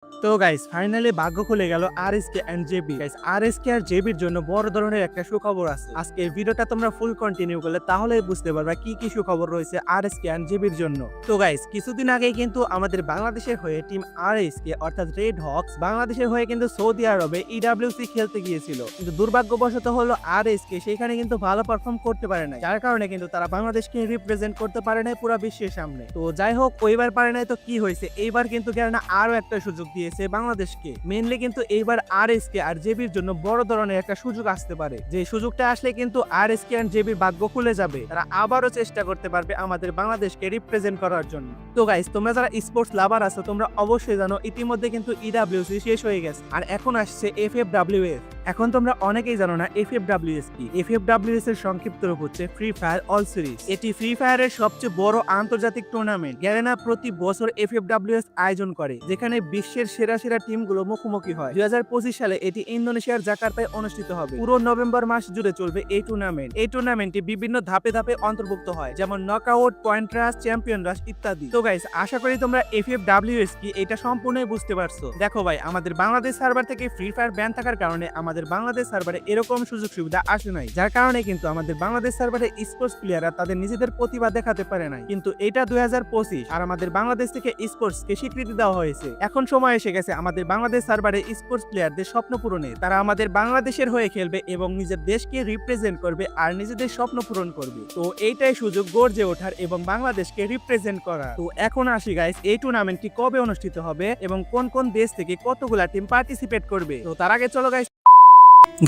তো guys finally ভাগ্য খুলে গেল RSK and JB. Guys RSK আর জেবির জন্য বড় ধরনের একটা সুখবর আছে। আজকে ভিডিওটা তোমরা ফুল কন্টিনিউ করলে তাহলেই বুঝতে পারবা কি কি সুখবর রয়েছে আরএসকে এন্ড জেবির জন্য। তো গাইস কিছুদিন আগেই কিন্তু আমাদের বাংলাদেশের হয়ে টিম আরএসকে অর্থাৎ রেড হকস বাংলাদেশের হয়ে কিন্তু সৌদি আরবে ইডব্লিউসি খেলতে গিয়েছিল, কিন্তু দুর্ভাগ্যবশত হলো আরএসকে সেখানে কিন্তু ভালো পারফর্ম করতে পারে না, যার কারণে কিন্তু তারা বাংলাদেশকে রিপ্রেজেন্ট করতে পারে না পুরো বিশ্বের সামনে। তো যাই হোক, ওইবার পারে নাই তো কি হয়েছে, এইবার কিন্তু কেননা আরো একটা সুযোগ দিয়েছে বাংলাদেশকে। মেইনলি কিন্তু এইবার আরএসকে আর জেবির জন্য বড় ধরনের একটা সুযোগ আসতে পারে, যে সুযোগটা আসলে কিন্তু আরএসকে আর জেবির ভাগ্য খুলে যাবে, তারা আবারও চেষ্টা করতে পারবে আমাদের বাংলাদেশকে রিপ্রেজেন্ট করার জন্য। তো গাইস তোমরা যারা স্পোর্টস লাভার আছো তোমরা অবশ্যই জানো ইতিমধ্যে কিন্তু ইডব্লিউসি শেষ হয়ে গেছে আর এখন আসছে এফএফডব্লিউএস। এখন তোমরা অনেকেই জানো না এফএফডব্লিউএস কি। এফএফডব্লিউএস এর সংক্ষিপ্ত রূপ হচ্ছে ফ্রি ফায়ার অল সিরিজ। এটি ফ্রি ফায়ারের সবচেয়ে বড় আন্তর্জাতিক টুর্নামেন্ট। গ্যারেনা প্রতি বছর এফএফডব্লিউএস আয়োজন করে, যেখানে বিশ্বের সেরা সেরা টিমগুলো মুখোমুখি হয়। 2025 সালে এটি ইন্দোনেশিয়ার জাকার্তায় অনুষ্ঠিত হবে। পুরো নভেম্বর মাস জুড়ে চলবে এই টুর্নামেন্ট। এই টুর্নামেন্টটি বিভিন্ন ধাপে ধাপে অন্তর্ভুক্ত হয়, যেমন নকআউট, পয়েন্ট রাশ, চ্যাম্পিয়ন রাশ ইত্যাদি। তো গাইস আশা করি তোমরা এফএফডব্লিউএস কি এটা সম্পূর্ণই বুঝতে পারছো। দেখো ভাই, আমাদের বাংলাদেশ সার্ভার থেকে ফ্রি ফায়ার ব্যান থাকার কারণে আমাদের বাংলাদেশ সার্ভারে এরকম সুযোগ সুবিধা আসে নাই, যার কারণে কিন্তু আমাদের বাংলাদেশ সার্ভারে স্পোর্টস প্লেয়াররা তাদের নিজেদের প্রতিভা দেখাতে পারে নাই। কিন্তু এটা 2025 আর আমাদের বাংলাদেশ থেকে স্পোর্টস কে স্বীকৃতি দেওয়া হয়েছে। এখন সময় এসে গেছে আমাদের বাংলাদেশ সার্ভারে স্পোর্টস প্লেয়ারদের স্বপ্ন পূরণে। তারা আমাদের বাংলাদেশের হয়ে খেলবে এবং নিজের দেশকে রিপ্রেজেন্ট করবে আর নিজেদের স্বপ্ন পূরণ করবে। তো এইটাই সুযোগ গর্জে ওঠার এবং বাংলাদেশকে রিপ্রেজেন্ট করার। তো এখন আসি গাইস, এই টুর্নামেন্টটি কবে অনুষ্ঠিত হবে এবং কোন কোন দেশ থেকে কতগুলা টিম পার্টিসিপেট করবে। তো তার আগে চলো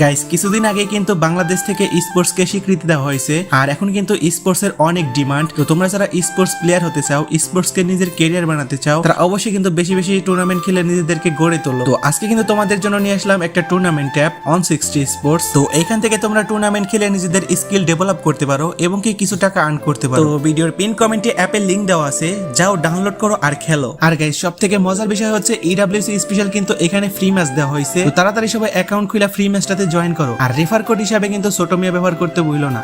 গাইস কিছুদিন আগে কিন্তু বাংলাদেশ থেকে স্পোর্টস কে স্বীকৃতি দেওয়া হয়েছে আর এখন কিন্তু স্পোর্টস এর অনেক ডিমান্ড। তো তোমরা যারা স্পোর্টস প্লেয়ার হতে চাও, স্পোর্টস কে নিজের ক্যারিয়ার বানাতে চাও, তারা অবশ্যই কিন্তু বেশি বেশি টুর্নামেন্ট খেলে নিজেদেরকে গড়ে তোলো। তো আজকে কিন্তু তোমাদের জন্য নিয়ে আসলাম একটা টুর্নামেন্ট অ্যাপ ON60 স্পোর্টস। তো এখান থেকে তোমরা টুর্নামেন্ট খেলে নিজেদের স্কিল ডেভেলপ করতে পারো এবং কি কিছু টাকা আর্ন করতে পারো। তো ভিডিওর পিন কমেন্টে অ্যাপের লিংক দেওয়া আছে, যাও ডাউনলোড করো আর খেলো। আর গাইস সব থেকে মজার বিষয় হচ্ছে ইডব্লিউসি স্পেশাল কিন্তু এখানে ফ্রি ম্যাচ দেওয়া হয়েছে। তো তাড়াতাড়ি সবাই অ্যাকাউন্ট খুলে ফ্রি ম্যাচটাতে জয়েন করো আর রেফার কোড হিসাবে কিন্তু ছোট মিয়া ব্যবহার করতে ভুলো না।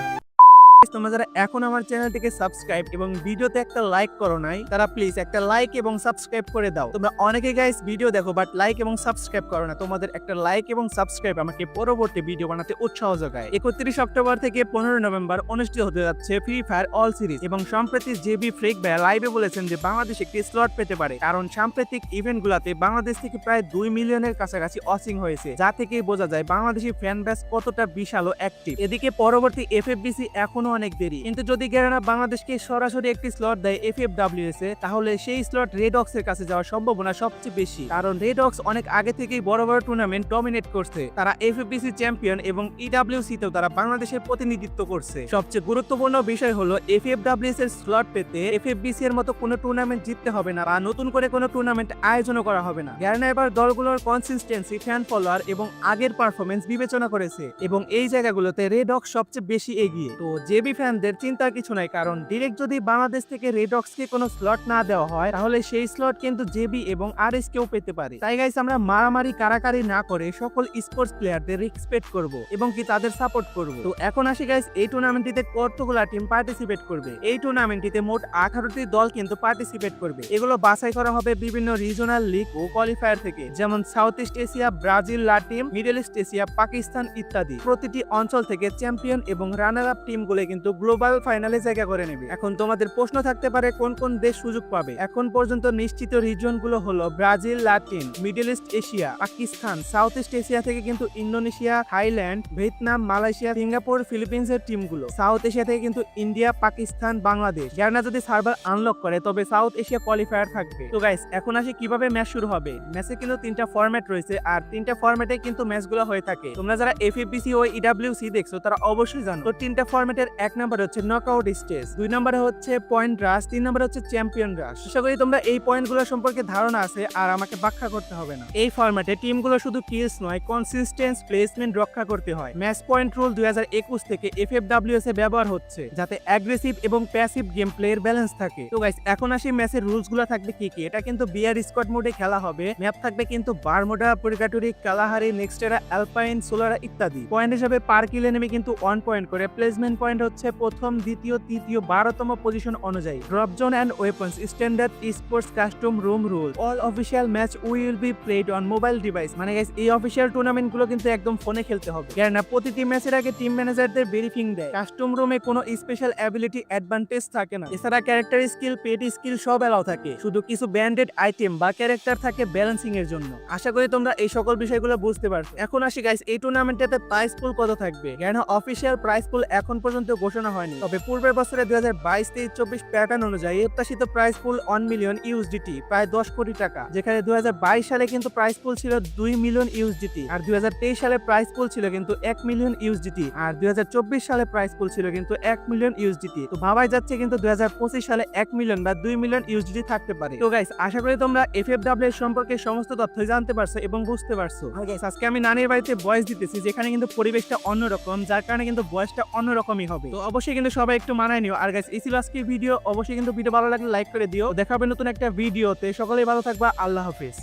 তোমরা যারা এখন আমার চ্যানেলটিকে সাবস্ক্রাইব এবং ভিডিওতে একটা লাইক করো নাই, তারা প্লিজ একটা লাইক এবং সাবস্ক্রাইব করে দাও। তোমরা অনেকে গাইস ভিডিও দেখো বাট লাইক এবং সাবস্ক্রাইব করো না। তোমাদের একটা লাইক এবং সাবস্ক্রাইব আমাকে পরবর্তী ভিডিও বানাতে উৎসাহ যোগায়। 31 অক্টোবর থেকে 15 নভেম্বর অনুষ্ঠিত হতে যাচ্ছে ফ্রি ফায়ার অল সিরিজ এবং সম্প্রতি জেবি ফ্রেক ভাই লাইভে বলেছেন যে বাংলাদেশ একটি স্লট পেতে পারে, কারণ সাম্প্রতিক ইভেন্ট গুলাতে বাংলাদেশ থেকে প্রায় 2 মিলিয়নের কাছাকাছি ওয়াচিং হয়েছে, যা থেকে বোঝা যায় বাংলাদেশি ফ্যান বেস কতটা বিশাল ও অ্যাক্টিভ। এদিকে পরবর্তী এফএফবিসি এখনো অনেক দেরি, কিন্তু যদি গ্যারেনা বাংলাদেশকে সরাসরি একটি স্লট দেয় এফএফডব্লিউএস এ, তাহলে সেই স্লট রেড হকস এর কাছে যাওয়ার সম্ভাবনা সবচেয়ে বেশি, কারণ রেড হকস অনেক আগে থেকেই বড় বড় টুর্নামেন্ট ডমিনেট করছে। তারা এফএফবিসি চ্যাম্পিয়ন এবং ইডব্লিউসি তেও তারা বাংলাদেশের প্রতিনিধিত্ব করছে। সবচেয়ে গুরুত্বপূর্ণ বিষয় হলো এফএফডব্লিউএস এর স্লট পেতে এফএফবিসি এর মতো কোনো টুর্নামেন্ট জিততে হবে না বা নতুন করে কোনো টুর্নামেন্ট আয়োজনও করা হবে না। গ্যারেনা এবার দলগুলোর কনসিস্টেন্সি, ফ্যান ফলোয়ার এবং আগের পারফরমেন্স বিবেচনা করেছে এবং এই জায়গাগুলোতে রেড হকস সবচেয়ে বেশি এগিয়ে। তো জেবি ফ্যানদের চিন্তার কিছু নাই, কারণ ডিরেক্ট যদি বাংলাদেশ থেকে রেড হকসকে কোনো স্লট না দেওয়া হয় তাহলে সেই স্লট কিন্তু জেবি এবং আরএস কেও পেতে পারে। তাই গাইস আমরা মারামারি কারাকারি না করে সকল স্পোর্টস প্লেয়ারদের রেসপেক্ট করব এবং কি তাদের সাপোর্ট করব। তো এখন আসি গাইস, এই টুর্নামেন্টটিতে কতগুলা টিম পার্টিসিপেট করবে। এই টুর্নামেন্টটিতে মোট 18টি দল কিন্তু পার্টিসিপেট করবে। এগুলো বাছাই করা হবে বিভিন্ন রিজনাল লিগ ও কোয়ালিফায়ার থেকে, যেমন south east Asia, Brazil, Latin, middle east Asia, Pakistan ইত্যাদি। প্রতিটি অঞ্চল থেকে চ্যাম্পিয়ন এবং রানার আপ টিমগুলো কিন্তু গ্লোবাল ফাইনালে জায়গা করে নেবে। এখন তোমাদের প্রশ্ন থাকতে পারে কোন কোন দেশ সুযোগ পাবে। এখন পর্যন্ত নিশ্চিত রিজন গুলো হলো Brazil, Latin, middle east Asia, Pakistan. South east Asia থেকে কিন্তু Indonesia, Thailand, Vietnam, Malaysia, Singapore, Philippines এর টিমগুলো। সাউথ এশিয়া থেকে কিন্তু ইন্ডিয়া, পাকিস্তান, বাংলাদেশ। গ্যারেনা যদি সার্ভার আনলক করে তবে সাউথ এশিয়া কোয়ালিফায়ার থাকবে। তো গাইস এখন আসি কিভাবে ম্যাচ শুরু হবে। ম্যাচে কিন্তু 3টা ফরম্যাট রয়েছে আর 3টা ফরম্যাটে কিন্তু ম্যাচগুলো হয়ে থাকে। তোমরা যারা এফএফবিসি ও ইডব্লিউসি দেখছো তারা অবশ্যই জানো। তো 3টা ফরম্যাটের এক নাম্বার হচ্ছে নকআউট স্টেজ, 2 নম্বরে হচ্ছে পয়েন্ট রাশ, 3 নম্বরে হচ্ছে চ্যাম্পিয়ন রাশ। আশা করি তোমরা এই পয়েন্টগুলো সম্পর্কে ধারণা আছে আর আমাকে ব্যাখ্যা করতে হবে না। এই ফরম্যাটে টিমগুলো শুধু কিলস নয়, কনসিস্টেন্স প্লেসমেন্ট রক্ষা করতে হয়। ম্যাচ পয়েন্ট রুল 2021 থেকে এফএফডব্লিউএস এ ব্যবহার হচ্ছে, যাতে অ্যাগ্রেসিভ এবং প্যাসিভ গেম প্লের ব্যালেন্স থাকে। তো গাইস এখন আসি ম্যাচের রুলসগুলো থাকবে কি কি। এটা কিন্তু বিআর স্কোয়াড মোডে খেলা হবে। ম্যাপ থাকবে কিন্তু বারমুডা, পুরিকাটুরি, কালাহারি, নেক্সটেরা, অ্যালপাইন, সোলারা ইত্যাদি। পয়েন্ট হিসাবে পার কিল এনিমি কিন্তু 1 পয়েন্ট করে, প্লেসমেন্ট পয়েন্ট হচ্ছে প্রথম, দ্বিতীয়, তৃতীয়, 12তম পজিশন অনুযায়ী। Drop zone and weapons, standard, sports, custom, room rule, all official match will be played on mobile device. মানে গাইস এই অফিসিয়াল টুর্নামেন্ট গুলো কিন্তু একদম ফোনে খেলতে হবে, কেননা প্রতিটি ম্যাচের আগে টিম ম্যানেজারদের ব্রিফিং দেয়। কাস্টম রুমে কোনো স্পেশাল অ্যাবিলিটি অ্যাডভান্টেজ থাকে না, এছাড়া ক্যারেক্টার স্কিল, পেড স্কিল সব এলাও থাকে, শুধু কিছু ব্যান্ডেড আইটেম বা ক্যারেক্টার থাকে ব্যালেন্সিং এর জন্য। আশা করি তোমরা এই সকল বিষয়গুলো বুঝতে পারছো। এখন আসি গাইস এই টুর্নামেন্টেতে প্রাইস পুল কত থাকবে। কেন অফিসিয়াল প্রাইস পুল এখন পর্যন্ত ঘোষণা হয়নি, তবে পূর্বের বছরে 2022-23-24 প্যাটার্ন অনুযায়ী প্রত্যাশিত প্রাইস পুল 1 মিলিয়ন ইউএসডিটি, প্রায় 10 কোটি টাকা, যেখানে 2022 সালে কিন্তু প্রাইস পুল ছিল 2 মিলিয়ন ইউএসডিটি, আর 2023 সালে প্রাইস পুল ছিল কিন্তু 1 মিলিয়ন ইউএসডিটি, আর 2024 সালে প্রাইস পুল ছিল কিন্তু 1 মিলিয়ন ইউএসডিটি। তো ভাবাই যাচ্ছে কিন্তু 2025 সালে 1 মিলিয়ন বা 2 মিলিয়ন ইউএসডিটি থাকতে পারে। তো গাইস আশা করি তোমরা এফএফডব্লিউ এর সম্পর্কে সমস্ত তথ্য জানতে পারছো এবং বুঝতে পারছো। আর গাইস আজকে আমি নানির বাড়িতে ভয়েস দিতেছি, যেখানে কিন্তু পরিবেশটা অন্যরকম, যার কারণে কিন্তু ভয়েসটা অন্যরকমই হবে। তো অবশ্যই কিন্তু সবাই একটু মানায় নিও। আর গাইস এই ছিল আজকের ভিডিও। অবশ্যই কিন্তু ভিডিও ভালো লাগলে লাইক করে দিও। দেখা হবে নতুন একটা ভিডিওতে। সকলেই ভালো থাকবা। আল্লাহ হাফেজ।